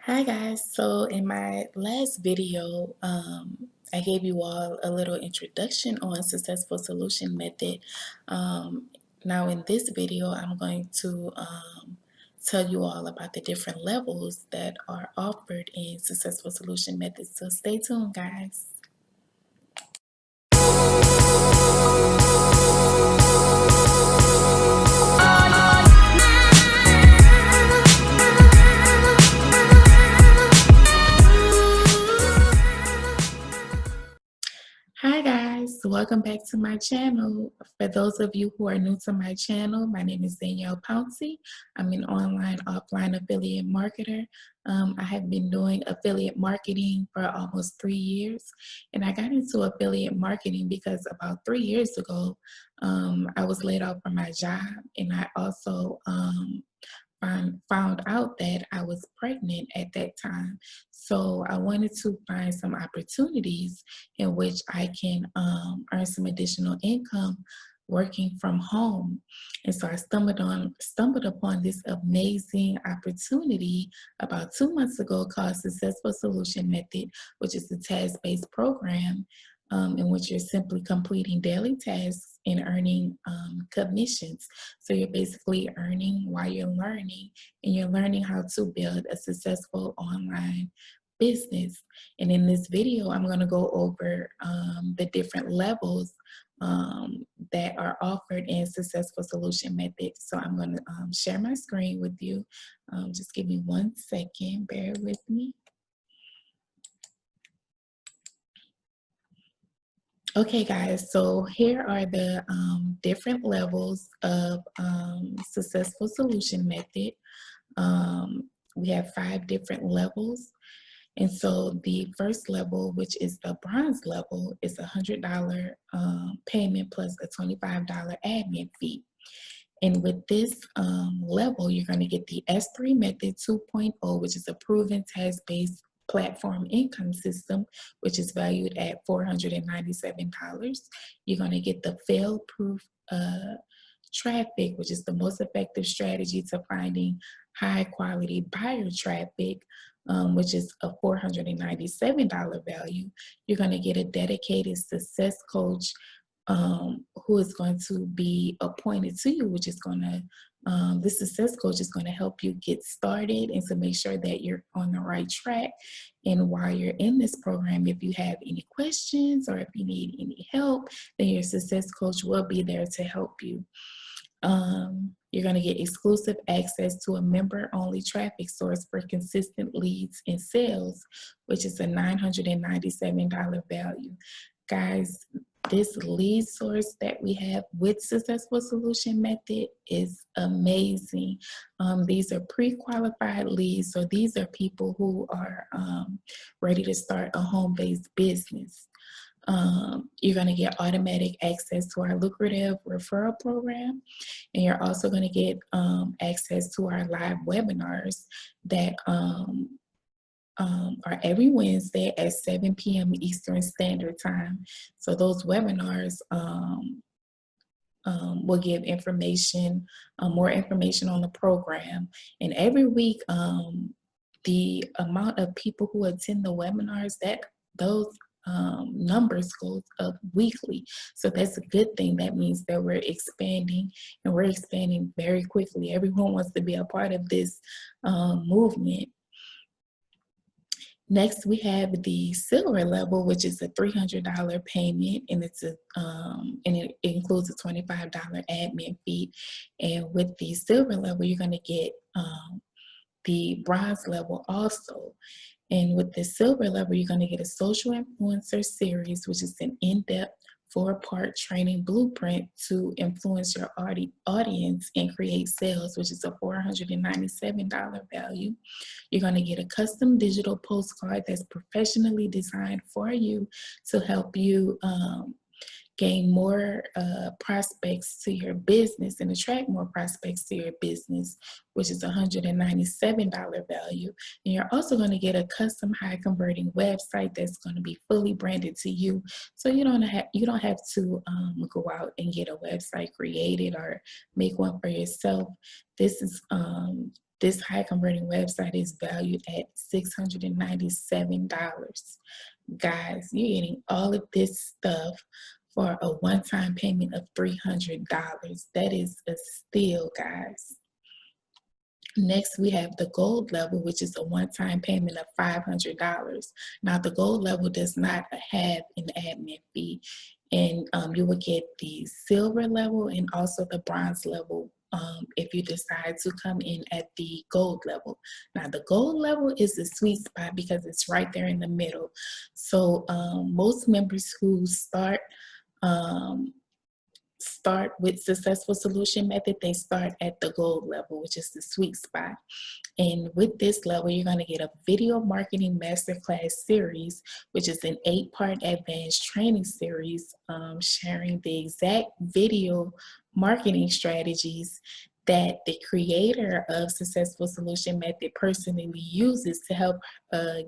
Hi guys, so in my last video, I gave you all a little introduction on successful solution method. Um, Now in this video, I'm going to tell you all about the different levels that are offered in successful solution methods. So stay tuned, guys. Hi guys, welcome back to my channel. For those of you who are new to my channel, my name is Danielle Pouncey. I'm an online offline affiliate marketer. I have been doing affiliate marketing for almost 3 years, and I got into affiliate marketing because about 3 years ago, I was laid off from my job, and I also found out that I was pregnant at that time. So I wanted to find some opportunities in which I can earn some additional income working from home. And so I stumbled upon this amazing opportunity about 2 months ago called Successful Solution Method, which is a task-based program in which you're simply completing daily tasks and earning commissions. So you're basically earning while you're learning, and you're learning how to build a successful online business. And in this video, I'm going to go over the different levels that are offered in successful solution methods. So I'm going to share my screen with you. Just give me 1 second, bear with me. Okay, guys, so here are the different levels of successful solution method. We have 5 different levels. And so the first level, which is the bronze level, is a $100 payment plus a $25 admin fee. And with this level, you're going to get the S3 Method 2.0, which is a proven task-based platform income system, which is valued at $497. You're going to get the fail-proof traffic, which is the most effective strategy to finding high-quality buyer traffic, which is a $497 value. You're going to get a dedicated success coach who is going to be appointed to you, which is going to, this success coach is going to help you get started and to make sure that you're on the right track. And while you're in this program, if you have any questions or if you need any help, then your success coach will be there to help you. You're going to get exclusive access to a member-only traffic source for consistent leads and sales, which is a $997 value. Guys, this lead source that we have with Successful Solution Method is amazing. These are pre-qualified leads, so these are people who are ready to start a home-based business. You're going to get automatic access to our lucrative referral program, and you're also going to get access to our live webinars that are every Wednesday at 7 p.m. Eastern Standard Time. So those webinars will give information, more information on the program. And every week, the amount of people who attend the webinars, those numbers goes up weekly. So that's a good thing. That means that we're expanding, and we're expanding very quickly. Everyone wants to be a part of this movement. Next, we have the silver level, which is a $300 payment, and it includes a $25 admin fee. And with the silver level, you're going to get the bronze level also. And with the silver level, you're going to get a social influencer series, which is an in-depth 4-part training blueprint to influence your audience and create sales, which is a $497 value. You're going to get a custom digital postcard that's professionally designed for you to help you gain more prospects to your business and attract more prospects to your business, which is a $197 value. And you're also going to get a custom high converting website that's going to be fully branded to you. So you don't have to go out and get a website created or make one for yourself. This is this high converting website is valued at $697. Guys, you're getting all of this stuff for a one-time payment of $300. That is a steal, guys. Next, we have the gold level, which is a one-time payment of $500. Now, the gold level does not have an admin fee, and you will get the silver level and also the bronze level if you decide to come in at the gold level. Now, the gold level is the sweet spot because it's right there in the middle. So most members who start with successful solution method, they start at the gold level, which is the sweet spot. And with this level, you're going to get a video marketing masterclass series, which is an 8-part advanced training series sharing the exact video marketing strategies that the creator of Successful Solution Method personally uses to help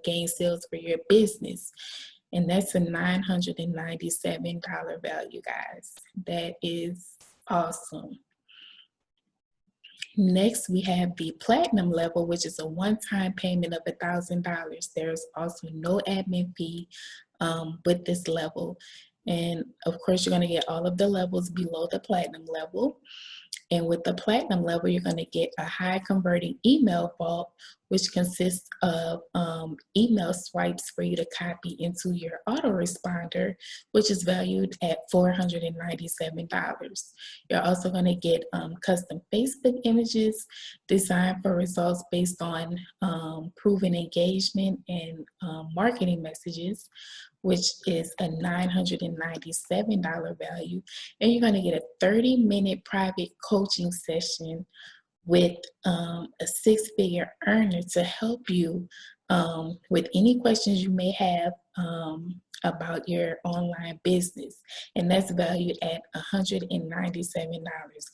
gain sales for your business. And that's a $997 value, guys. That is awesome. Next, we have the platinum level, which is a one-time payment of $1,000. There's also no admin fee with this level. And of course, you're going to get all of the levels below the platinum level. And with the platinum level, you're going to get a high converting email vault, which consists of email swipes for you to copy into your autoresponder, which is valued at $497. You're also going to get custom Facebook images designed for results based on proven engagement and marketing messages, which is a $997 value. And you're going to get a 30-minute private coaching session with a 6-figure earner to help you with any questions you may have about your online business. And that's valued at $197,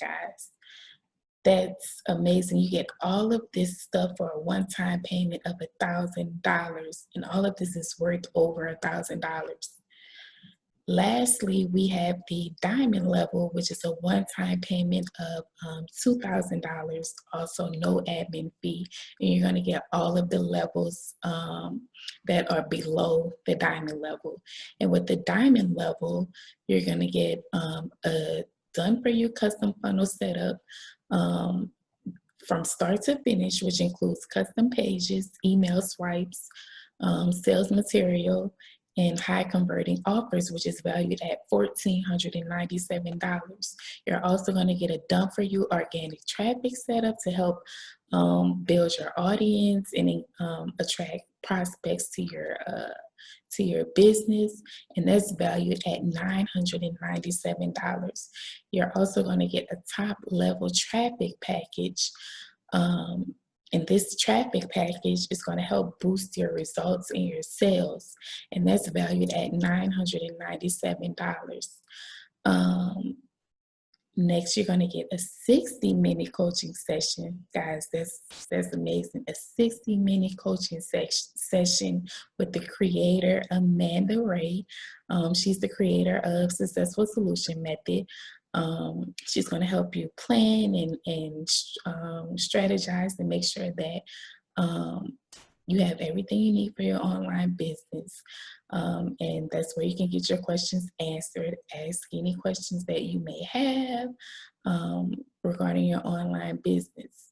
guys. That's amazing. You get all of this stuff for a one-time payment of $1,000, and all of this is worth over $1,000. Lastly, we have the diamond level, which is a one-time payment of $2,000, also no admin fee, and you're going to get all of the levels that are below the diamond level. And with the diamond level, you're going to get a done-for-you custom funnel setup from start to finish, which includes custom pages, email swipes, sales material, and high converting offers, which is valued at $1,497. You're also going to get a done for you organic traffic setup to help build your audience and attract prospects to your business, and that's valued at $997. You're also going to get a top level traffic package. And this traffic package is going to help boost your results and your sales, and that's valued at $997. Next, you're going to get a 60-minute coaching session. Guys, that's amazing. A 60-minute coaching session with the creator, Wray. She's the creator of Successful Solution Method. She's going to help you plan and strategize and make sure that you have everything you need for your online business. And that's where you can get your questions answered. Ask any questions that you may have regarding your online business.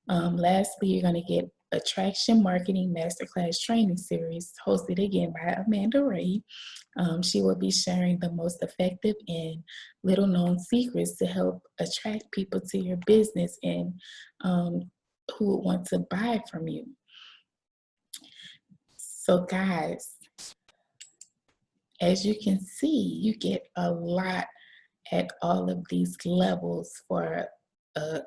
Lastly, you're going to get Attraction Marketing Masterclass Training Series, hosted again by Wray. She will be sharing the most effective and little known secrets to help attract people to your business and who would want to buy from you. So guys, as you can see, you get a lot at all of these levels for a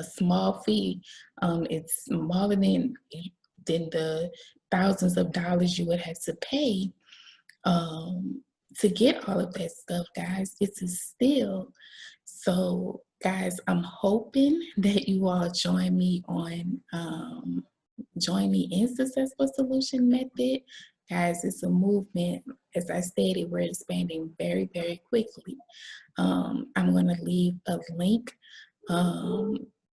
small fee. It's smaller than the thousands of dollars you would have to pay to get all of that stuff, guys. It's a steal. So guys, I'm hoping that you all join me in Successful Solution Method. Guys, it's a movement. As I stated, we're expanding very, very quickly. I'm going to leave a link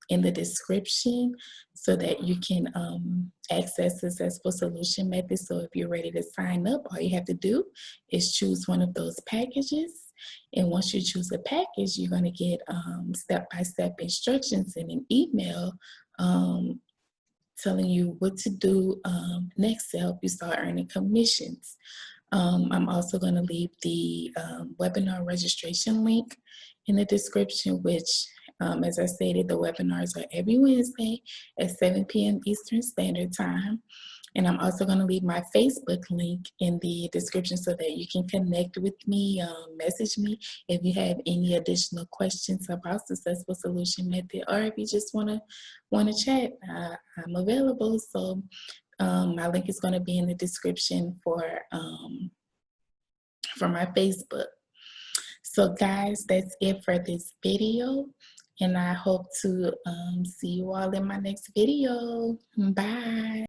in the description so that you can access the Successful Solution Method. So if you're ready to sign up, all you have to do is choose one of those packages. And once you choose a package, you're going to get step-by-step instructions in an email telling you what to do next to help you start earning commissions. I'm also going to leave the webinar registration link in the description, which, as I stated, the webinars are every Wednesday at 7 p.m. Eastern Standard Time. And I'm also going to leave my Facebook link in the description so that you can connect with me, message me if you have any additional questions about Successful Solution Method, or if you just want to chat. I'm available. So my link is going to be in the description for my Facebook. So guys, that's it for this video, and I hope to see you all in my next video. Bye.